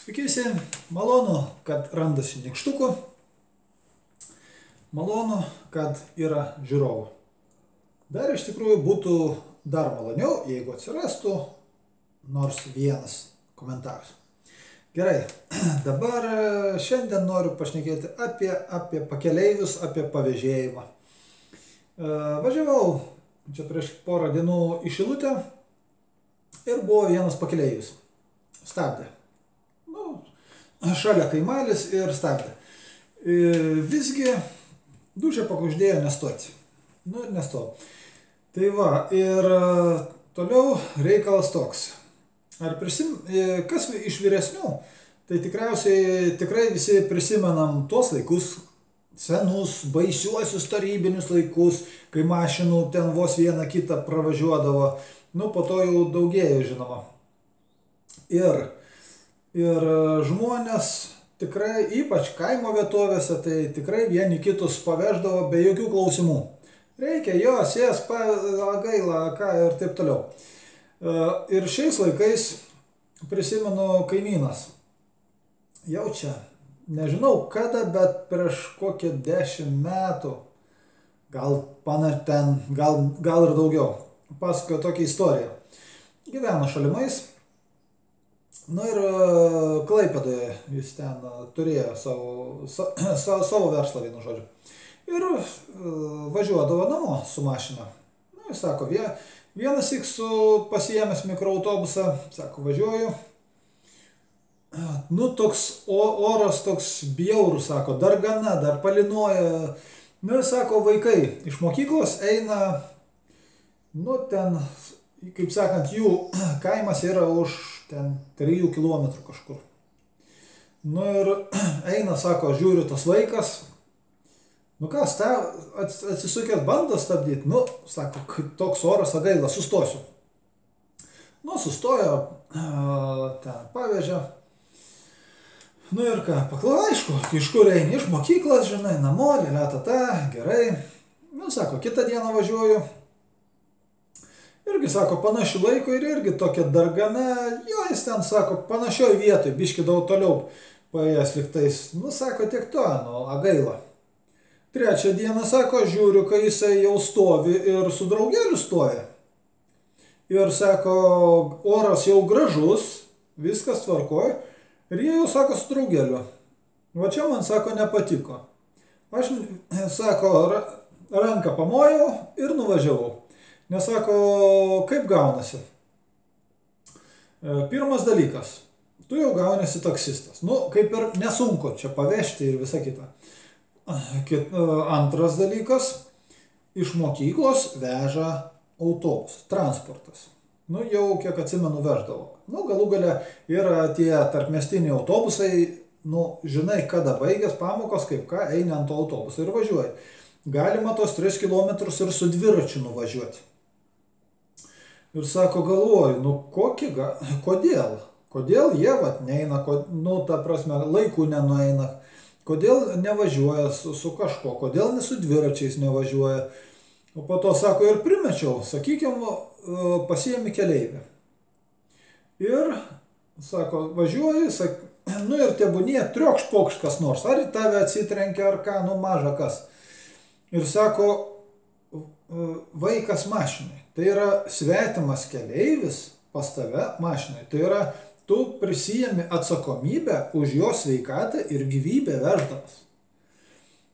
Sveiki visi, malonu, kad randasi nykštukų, malonu, kad yra žiūrovų. Dar iš tikrųjų būtų dar maloniau, jeigu atsirastų nors vienas komentaras. Gerai, dabar šiandien noriu pašnekėti apie pakeleivius, apie pavėžėjimą. Važiavau čia prieš porą dienų į Šilutę ir buvo vienas pakeleivis. Stabdė. Šalia kaimelis ir stabdė. Visgi dušę pakuždėjo nestoti. Ir nestojo. Tai va, ir toliau reikalas toks. Kas iš vyresnių, tai tikrai visi prisimenam tuos laikus, senus, baisiuosius tarybinius laikus, kai mašinų ten vos vieną kitą pravažiuodavo. Po to jau daugėjo, žinoma. Ir žmonės tikrai, ypač kaimo vietovėse, tai tikrai vieni kitus paveždavo be jokių klausimų. Reikia jo, sės, gaila, ką ir taip toliau. Ir šiais laikais prisimenu kaimynas. Jau čia, nežinau kada, bet prieš kokią 10 metų, gal ir daugiau, pasakojo tokią istoriją. Gyveno šalimais. Ir Klaipėdoje jis ten turėjo savo verslą, vienu žodžiu. Ir važiuodavo namo su mašina. Jis sako, vienąsyk pasiėmęs mikroautobusą, sako, važiuoju. Toks oras toks bjaurus, sako, dar gana, dar palinuoja. Ir sako, vaikai iš mokyklos eina, ten, kaip sakant, jų kaimas yra už ten 3 kilometrų kažkur. Ir eina, sako, žiūriu, tas vaikas, kas, atsisukęs bando stabdyti, sako, toks oras, gaila, sustosiu. Sustojo, ten pavežė. Ir ką, paklau, aišku, iš kur eini, iš mokyklos, žinai, namo, gerai. Sako, kitą dieną važiuoju. Irgi, sako, panašių laiko ir irgi tokia dargana, jis ten, sako, panašioj vietoj, biški daug toliau paėjęs liktais. Sako, tiek to, gaila. Trečią dieną, sako, žiūriu, kai jisai jau stovi ir su draugeliu stoja. Ir, sako, oras jau gražus, viskas tvarkoj, ir jie jau, sako, su draugeliu. Va čia man, sako, nepatiko. Aš, sako, ranką pamojau ir nuvažiavau. Nes sako, kaip gaunasi? Pirmas dalykas, tu jau gaunasi taksistas. Kaip ir nesunku čia pavežti ir visa kita. Antras dalykas, iš mokyklos veža autobusas, transportas. Jau kiek atsimenu veždavo. Galų gale yra tie tarpmiestiniai autobusai, žinai, kada baigęs pamokos, kaip ką, eini ant autobuso ir važiuoji. Galima tos 3 kilometrus ir su dviračiu nuvažiuoti. Ir sako, galvoju, kodėl? Kodėl jie neina, ta prasme, laikų nenueina, kodėl nevažiuoja su kažko, kodėl su dviračiais nevažiuoja. O po to, sako, ir primečiau, sakykime, pasiėmi keleivį. Ir, sako, važiuoji, ir tebūnie triokšt pokšt kas nors, ar į tave atsitrenkia, ar ką, maža kas. Ir sako, vaikas mašinai. Tai yra svetimas keleivis pas tave mašinai. Tai yra, tu prisijemi atsakomybę už jo sveikatą ir gyvybę veždamas.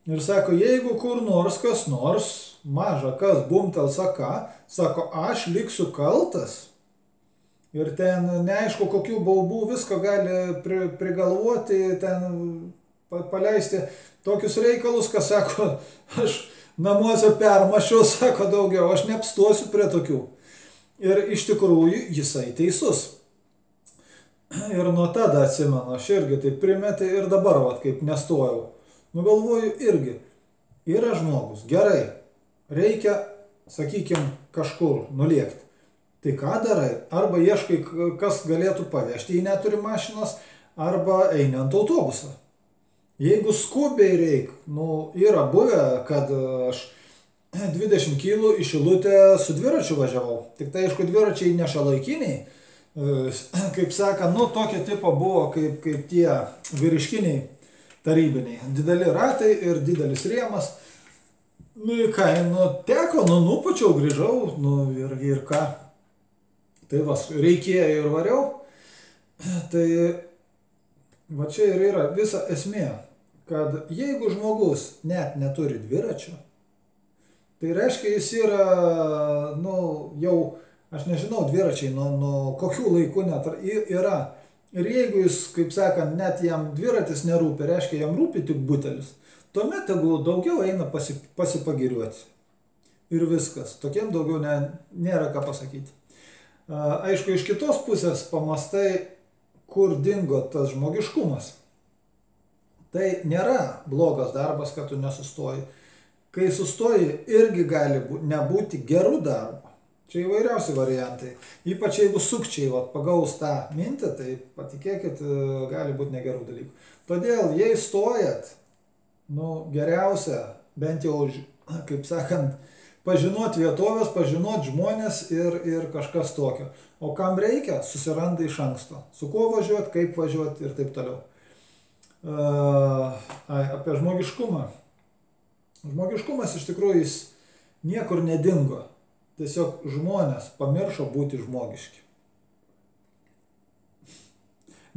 Ir sako, jeigu kur nors kas nors, maža kas, bumtels ką, sako, aš liksiu kaltas. Ir ten neaišku, kokių baubų visko gali prigalvoti, ten paleisti tokius reikalus, kas sako, aš namuose permašiau, sako, daugiau, aš neapstosiu prie tokių. Ir iš tikrųjų jisai teisus. Ir nuo tada atsimenu, aš irgi taip primetė ir dabar, kaip nestojau. Galvoju irgi, yra žmogus, gerai, reikia, sakykime, kažkur nulėkti. Tai ką darai? Arba ieškai, kas galėtų pavežti, jei neturi mašinos, arba eini ant autobusą. Jeigu skubiai reik, yra buvę, kad aš 20 kg į Šilutę su dviračiu važiavau. Tik tai, aišku, dviračiai nešalaikiniai, kaip sakant, nu, tokio tipo buvo kaip tie vyriškiniai tarybiniai. Dideli ratai ir didelis rėmas. Nu, ir ką, nu, teko, nu, nupučiau, grįžau, nu, ir ką. Tai vas, reikėjo ir variau. Tai va čia ir yra visa esmė, kad jeigu žmogus net neturi dviračio, tai reiškia jis yra, nu, jau, aš nežinau, dviračiai nuo kokių laikų net yra. Ir jeigu jis, kaip sakant, net jam dviratis nerūpi, reiškia jam rūpi tik butelis, tuomet tegul daugiau eina pasipagiriuoti. Ir viskas. Tokiem daugiau nėra ką pasakyti. Aišku, iš kitos pusės pamastai, kur dingo tas žmogiškumas. Tai nėra blogas darbas, kad tu nesustoji. Kai sustoji, irgi gali nebūti gerų darbų. Čia įvairiausi variantai. Ypač jeigu sukčiai pagaus tą mintį, tai patikėkit, gali būti negerų dalykų. Todėl, jei stojat, nu, geriausia, bent jau, kaip sakant, pažinot vietovės, pažinot žmonės ir kažkas tokio. O kam reikia, susiranda iš anksto. Su kuo važiuot, kaip važiuot ir taip toliau. Apie žmogiškumą. Žmogiškumas iš tikrųjų jis niekur nedingo. Tiesiog žmonės pamiršo būti žmogiški.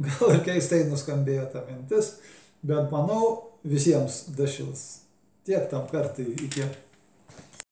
Gal ir keistai nuskambėjo ta mintis, bet manau visiems dašils. Tiek tam kartai iki.